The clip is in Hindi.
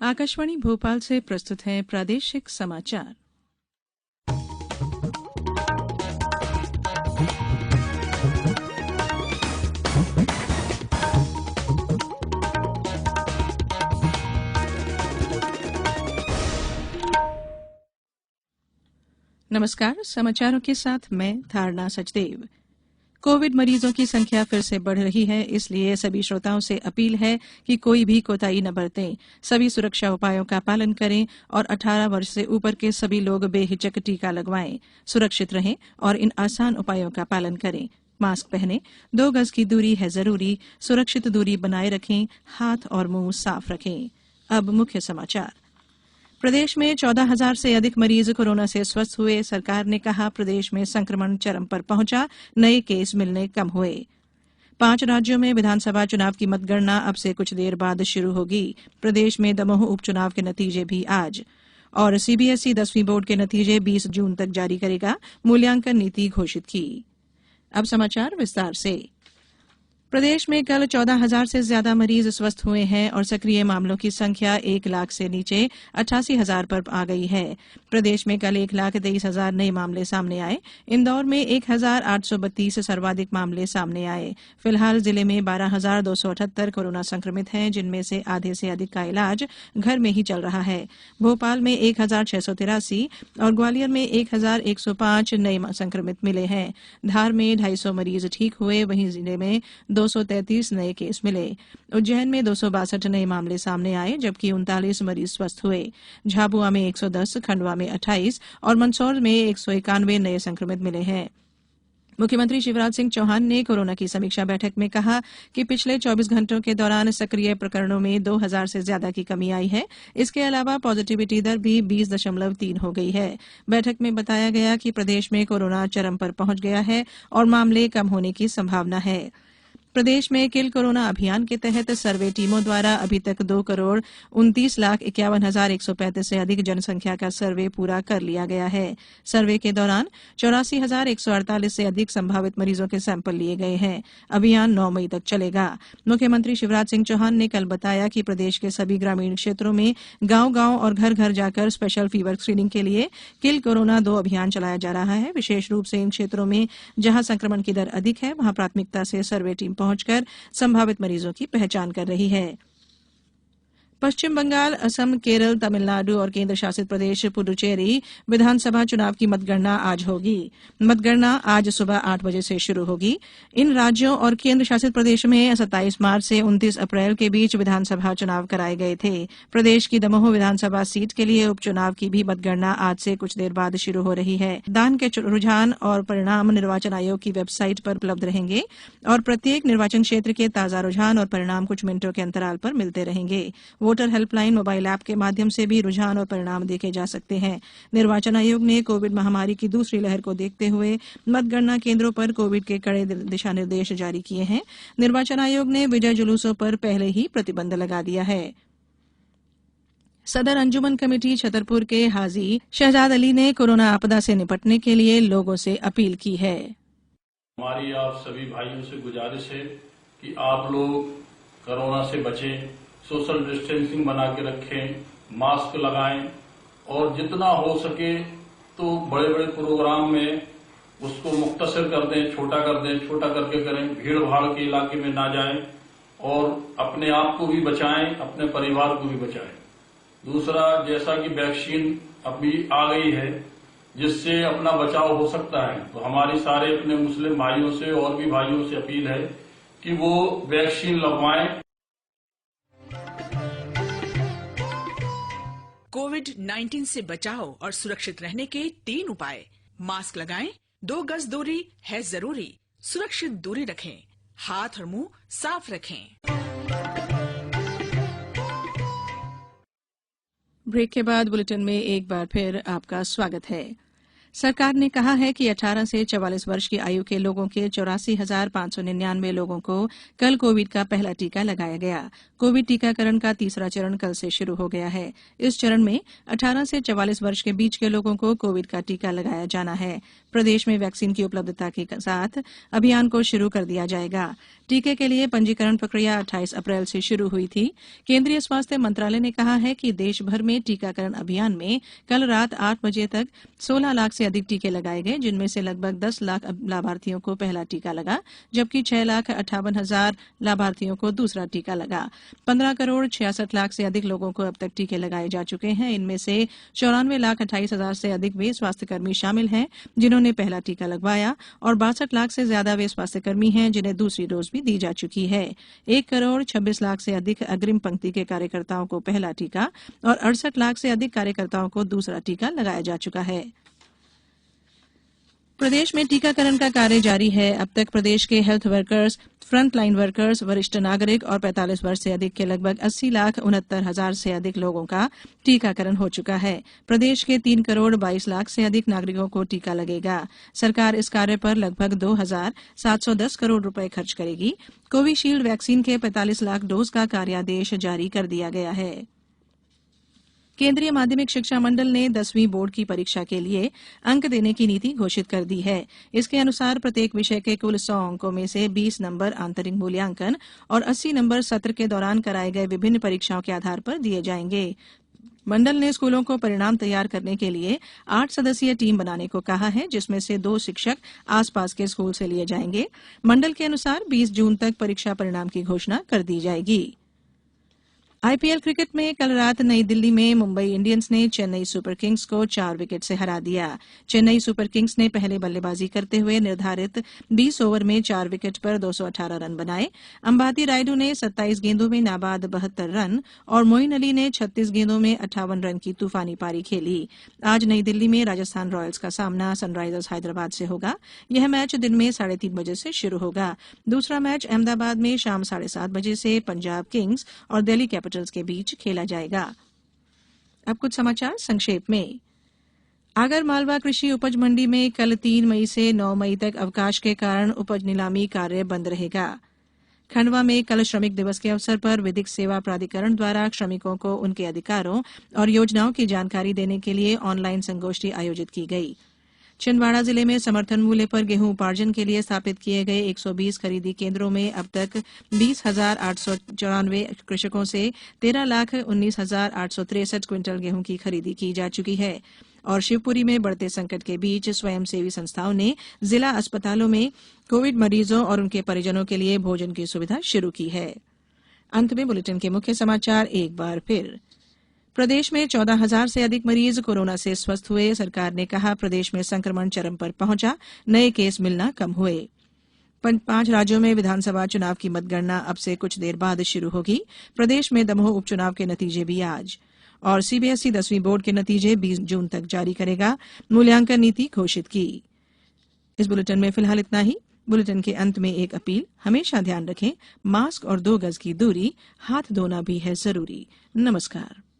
आकाशवाणी भोपाल से प्रस्तुत हैं प्रादेशिक समाचार। नमस्कार, समाचारों के साथ मैं धारणा सचदेव। कोविड मरीजों की संख्या फिर से बढ़ रही है, इसलिए सभी श्रोताओं से अपील है कि कोई भी कोताही न बरतें, सभी सुरक्षा उपायों का पालन करें और 18 वर्ष से ऊपर के सभी लोग बेहिचक टीका लगवाएं। सुरक्षित रहें और इन आसान उपायों का पालन करें। मास्क पहनें, 2 गज की दूरी है जरूरी, सुरक्षित दूरी बनाए रखें, हाथ और मुंह साफ रखें। अब मुख्य समाचार। प्रदेश में 14,000 से अधिक मरीज कोरोना से स्वस्थ हुए। सरकार ने कहा, प्रदेश में संक्रमण चरम पर पहुंचा, नए केस मिलने कम हुए। 5 राज्यों में विधानसभा चुनाव की मतगणना अब से कुछ देर बाद शुरू होगी। प्रदेश में दमोह उपचुनाव के नतीजे भी आज। और सीबीएसई 10वीं बोर्ड के नतीजे 20 जून तक जारी करेगा, मूल्यांकन नीति घोषित की। अब समाचार विस्तार से। प्रदेश में कल 14,000 से ज्यादा मरीज स्वस्थ हुए हैं और सक्रिय मामलों की संख्या 1 लाख से नीचे 88,000 पर आ गई है। प्रदेश में कल 1,23,000 नए मामले सामने आए। इंदौर में 1,832 सर्वाधिक मामले सामने आए। फिलहाल जिले में 12,278 कोरोना संक्रमित हैं, जिनमें से आधे से अधिक का इलाज घर में ही चल रहा है। भोपाल में 1,683 और ग्वालियर में 1,105 नए संक्रमित मिले हैं। धार में 250 मरीज ठीक हुए, वहीं जिले में 233 नए केस मिले। उज्जैन में 262 नए मामले सामने आए, जबकि 39 मरीज स्वस्थ हुए। झाबुआ में 110, खंडवा में 28 और मंदसौर में 191 नए संक्रमित मिले हैं। मुख्यमंत्री शिवराज सिंह चौहान ने कोरोना की समीक्षा बैठक में कहा कि पिछले 24 घंटों के दौरान सक्रिय प्रकरणों में 2,000 से ज्यादा की कमी आई है। इसके अलावा पॉजिटिविटी दर भी 20.3 हो गई है। बैठक में बताया गया कि प्रदेश में कोरोना चरम पर पहुंच गया है और मामले कम होने की संभावना है। प्रदेश में किल कोरोना अभियान के तहत सर्वे टीमों द्वारा अभी तक 2,29,51,135 से अधिक जनसंख्या का सर्वे पूरा कर लिया गया है। सर्वे के दौरान 84,148 से अधिक संभावित मरीजों के सैंपल लिए गए हैं। अभियान 9 मई तक चलेगा। मुख्यमंत्री शिवराज सिंह चौहान ने कल बताया कि प्रदेश के सभी ग्रामीण क्षेत्रों में गांव-गांव और घर-घर जाकर स्पेशल फीवर स्क्रीनिंग के लिए किल कोरोना 2 अभियान चलाया जा रहा है। विशेष रूप से इन क्षेत्रों में जहां संक्रमण की दर अधिक है, वहां प्राथमिकता से सर्वे टीम पहुंचकर संभावित मरीजों की पहचान कर रही है। पश्चिम बंगाल, असम, केरल, तमिलनाडु और केंद्र शासित प्रदेश पुडुचेरी विधानसभा चुनाव की मतगणना आज होगी। मतगणना आज सुबह 8 बजे से शुरू होगी। इन राज्यों और केंद्र शासित प्रदेश में 27 मार्च से 29 अप्रैल के बीच विधानसभा चुनाव कराए गए थे। प्रदेश की दमोह विधानसभा सीट के लिए उपचुनाव की भी मतगणना आज से कुछ देर बाद शुरू हो रही है। मतदान के रुझान और परिणाम निर्वाचन आयोग की वेबसाइट पर उपलब्ध रहेंगे और प्रत्येक निर्वाचन क्षेत्र के ताजा रुझान और परिणाम कुछ मिनटों के अंतराल पर मिलते रहेंगे। वोटर हेल्पलाइन मोबाइल ऐप के माध्यम से भी रुझान और परिणाम देखे जा सकते हैं। निर्वाचन आयोग ने कोविड महामारी की दूसरी लहर को देखते हुए मतगणना केंद्रों पर कोविड के कड़े दिशा निर्देश जारी किए हैं। निर्वाचन आयोग ने विजय जुलूसों पर पहले ही प्रतिबंध लगा दिया है। सदर अंजुमन कमेटी छतरपुर के हाजी शहजाद अली ने कोरोना आपदा से निपटने के लिए लोगों से अपील की है। हमारी आप सभी भाइयों से गुजारिश है कि आप लोग कोरोना से बचें, सोशल डिस्टेंसिंग बना के रखें, मास्क लगाएं और जितना हो सके तो बड़े बड़े प्रोग्राम में उसको मुख्तसर कर दें, छोटा करके करें। भीड़ भाड़ के इलाके में ना जाएं और अपने आप को भी बचाएं, अपने परिवार को भी बचाएं। दूसरा, जैसा कि वैक्सीन अभी आ गई है जिससे अपना बचाव हो सकता है, तो हमारी सारे अपने मुस्लिम भाइयों से और भी भाइयों से अपील है कि वो वैक्सीन लगवाएं। कोविड-19 से बचाव और सुरक्षित रहने के 3 उपाय। मास्क लगाएं, 2 गज दूरी है जरूरी, सुरक्षित दूरी रखें, हाथ और मुंह साफ रखें। ब्रेक के बाद बुलेटिन में एक बार फिर आपका स्वागत है। सरकार ने कहा है कि 18 से 44 वर्ष की आयु के लोगों के 84,599 लोगों को कल कोविड का पहला टीका लगाया गया। कोविड टीकाकरण का तीसरा चरण कल से शुरू हो गया है। इस चरण में 18 से 44 वर्ष के बीच के लोगों को कोविड का टीका लगाया जाना है। प्रदेश में वैक्सीन की उपलब्धता के साथ अभियान को शुरू कर दिया जाएगा। टीके के लिए पंजीकरण प्रक्रिया 28 अप्रैल से शुरू हुई थी। केंद्रीय स्वास्थ्य मंत्रालय ने कहा है कि देश भर में टीकाकरण अभियान में कल रात 8 बजे तक 16 लाख से अधिक टीके लगाए गए, जिनमें से लगभग 10 लाख लाभार्थियों को पहला टीका लगा, जबकि 6,58,000 लाभार्थियों को दूसरा टीका लगा। 15 करोड़ 66 लाख से अधिक लोगों को अब तक टीके लगाए जा चुके हैं। इनमें से 94,28,000 से अधिक वे स्वास्थ्यकर्मी शामिल हैं जिन्होंने पहला टीका लगवाया और 62 लाख से ज्यादा वे स्वास्थ्यकर्मी हैं जिन्हें दूसरी डोज भी दी जा चुकी है। 1 करोड़ 26 लाख से अधिक अग्रिम पंक्ति के कार्यकर्ताओं को पहला टीका और 68 लाख से अधिक कार्यकर्ताओं को दूसरा टीका लगाया जा चुका है। प्रदेश में टीकाकरण का कार्य जारी है। अब तक प्रदेश के health workers, front line workers, वरिष्ठ नागरिक और 45 वर्ष से अधिक के लगभग 80,69,000 से अधिक लोगों का टीकाकरण हो चुका है। प्रदेश के 3 करोड़ 22 लाख से अधिक नागरिकों को टीका लगेगा। सरकार इस कार्य पर लगभग 2,710 करोड़ रुपए खर्च करेगी। कोविशील्ड वैक्सीन के 45 लाख डोज का कार्यादेश जारी कर दिया गया है। केंद्रीय माध्यमिक शिक्षा मंडल ने 10वीं बोर्ड की परीक्षा के लिए अंक देने की नीति घोषित कर दी है। इसके अनुसार प्रत्येक विषय के कुल 100 अंकों में से 20 नंबर आंतरिक मूल्यांकन और 80 नंबर सत्र के दौरान कराए गए विभिन्न परीक्षाओं के आधार पर दिए जाएंगे। मंडल ने स्कूलों को परिणाम तैयार करने के लिए 8 सदस्यीय टीम बनाने को कहा है, जिसमें से 2 शिक्षक आसपास के स्कूल से लिए जाएंगे। मंडल के अनुसार 20 जून तक परीक्षा परिणाम की घोषणा कर दी जाएगी। आईपीएल क्रिकेट में कल रात नई दिल्ली में मुंबई इंडियंस ने चेन्नई सुपर किंग्स को 4 विकेट से हरा दिया। चेन्नई सुपर किंग्स ने पहले बल्लेबाजी करते हुए निर्धारित 20 ओवर में 4 विकेट पर 218 रन बनाए। अंबाती रायडू ने 27 गेंदों में नाबाद 72 रन और मोइन अली ने 36 गेंदों में 58 रन की तूफानी पारी खेली। आज नई दिल्ली में राजस्थान रॉयल्स का सामना सनराइजर्स हैदराबाद से होगा। यह मैच दिन में 3:30 बजे से शुरू होगा। दूसरा मैच अहमदाबाद में शाम 7:30 बजे से पंजाब किंग्स और दिल्ली कैपिटल्स के बीच खेला जाएगा। अब कुछ समाचार संक्षेप में। आगर मालवा कृषि उपज मंडी में कल 3 मई से 9 मई तक अवकाश के कारण उपज नीलामी कार्य बंद रहेगा। खंडवा में कल श्रमिक दिवस के अवसर पर विधिक सेवा प्राधिकरण द्वारा श्रमिकों को उनके अधिकारों और योजनाओं की जानकारी देने के लिए ऑनलाइन संगोष्ठी आयोजित की गई। छिंदवाड़ा जिले में समर्थन मूल्य पर गेहूं उपार्जन के लिए स्थापित किए गए 120 खरीदी केंद्रों में अब तक 20,894 कृषकों से 13,19,863 क्विंटल गेहूं की खरीदी की जा चुकी है। और शिवपुरी में बढ़ते संकट के बीच स्वयंसेवी संस्थाओं ने जिला अस्पतालों में कोविड मरीजों और उनके परिजनों के लिए भोजन की सुविधा शुरू की है। अंत में बुलेटिन के मुख्य समाचार एक बार फिर। प्रदेश में 14,000 से अधिक मरीज कोरोना से स्वस्थ हुए। सरकार ने कहा प्रदेश में संक्रमण चरम पर पहुंचा, नए केस मिलना कम हुए। 5 राज्यों में विधानसभा चुनाव की मतगणना अब से कुछ देर बाद शुरू होगी। प्रदेश में दमोह उपचुनाव के नतीजे भी आज। और सीबीएसई 10वीं बोर्ड के नतीजे 20 जून तक जारी करेगा। मूल्यांकन नीति घोषित की। इस बुलेटिन में फिलहाल इतना ही। बुलेटिन के अंत में एक अपील, हमेशा ध्यान रखें, मास्क और 2 गज की दूरी, हाथ धोना भी है जरूरी। नमस्कार।